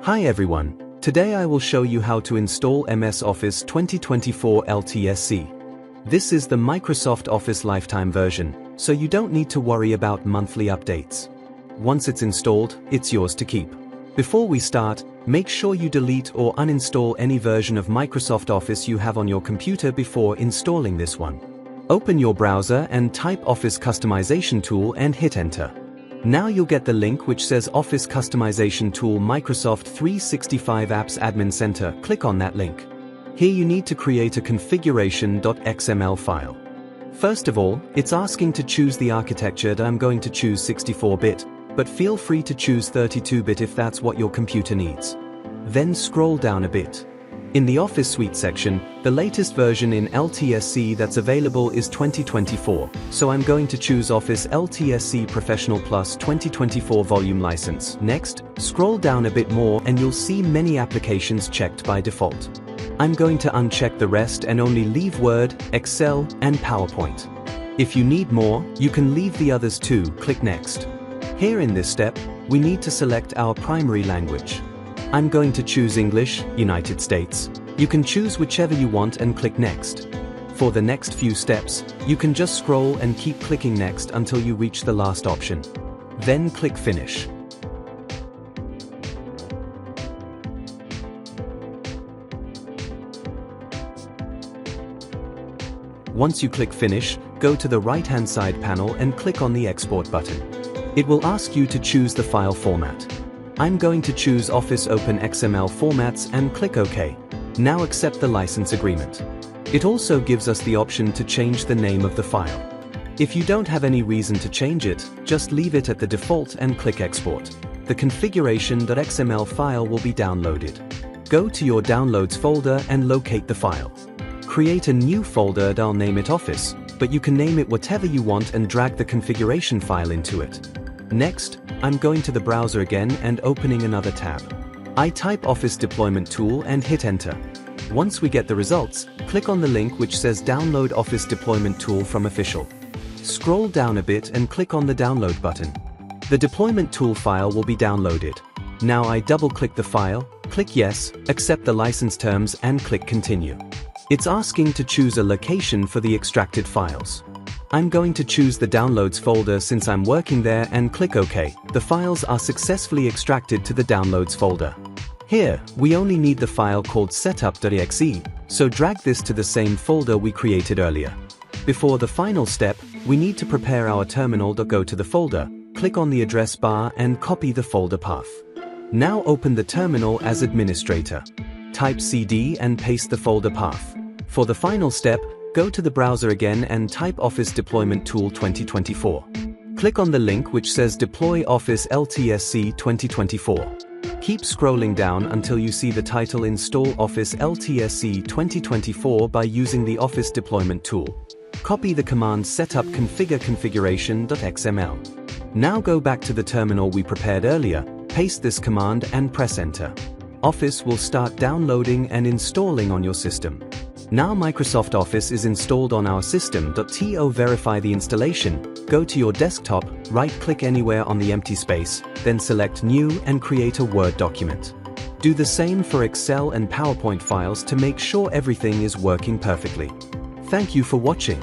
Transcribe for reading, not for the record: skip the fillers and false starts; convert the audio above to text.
Hi everyone, today I will show you how to install MS Office 2024 LTSC. This is the Microsoft Office lifetime version, so you don't need to worry about monthly updates. Once it's installed, it's yours to keep. Before we start, make sure you delete or uninstall any version of Microsoft Office you have on your computer before installing this one. Open your browser and type Office Customization Tool and hit Enter. Now you'll get the link which says Office Customization Tool Microsoft 365 Apps Admin Center. Click on that link. Here you need to create a configuration.xml file. First of all, it's asking to choose the architecture. I'm going to choose 64-bit, but feel free to choose 32-bit if that's what your computer needs. Then scroll down a bit. In the Office Suite section, the latest version in LTSC that's available is 2024, so I'm going to choose Office LTSC Professional Plus 2024 Volume License. Next, scroll down a bit more and you'll see many applications checked by default. I'm going to uncheck the rest and only leave Word, Excel, and PowerPoint. If you need more, you can leave the others too. Click Next. Here in this step, we need to select our primary language. I'm going to choose English, United States. You can choose whichever you want and click Next. For the next few steps, you can just scroll and keep clicking Next until you reach the last option. Then click Finish. Once you click Finish, go to the right-hand side panel and click on the Export button. It will ask you to choose the file format. I'm going to choose Office Open XML formats and click OK. Now accept the license agreement. It also gives us the option to change the name of the file. If you don't have any reason to change it, just leave it at the default and click Export. The configuration.xml file will be downloaded. Go to your Downloads folder and locate the file. Create a new folder. I'll name it Office, but you can name it whatever you want and drag the configuration file into it. Next, I'm going to the browser again and opening another tab. I type Office Deployment Tool and hit Enter. Once we get the results, click on the link which says Download Office Deployment Tool from Official. Scroll down a bit and click on the Download button. The deployment tool file will be downloaded. Now I double-click the file, click Yes, accept the license terms and click Continue. It's asking to choose a location for the extracted files. I'm going to choose the Downloads folder since I'm working there and click OK. The files are successfully extracted to the Downloads folder. Here, we only need the file called setup.exe, so drag this to the same folder we created earlier. Before the final step, we need to prepare our terminal. Go to the folder, click on the address bar and copy the folder path. Now open the terminal as administrator. Type CD and paste the folder path. For the final step, go to the browser again and type Office Deployment Tool 2024. Click on the link which says Deploy Office LTSC 2024. Keep scrolling down until you see the title Install Office LTSC 2024 by using the Office Deployment Tool. Copy the command Setup Configure configuration.xml. Now go back to the terminal we prepared earlier, paste this command and press Enter. Office will start downloading and installing on your system. Now Microsoft Office is installed on our system. To verify the installation, go to your desktop, right-click anywhere on the empty space, then select New and create a Word document. Do the same for Excel and PowerPoint files to make sure everything is working perfectly. Thank you for watching.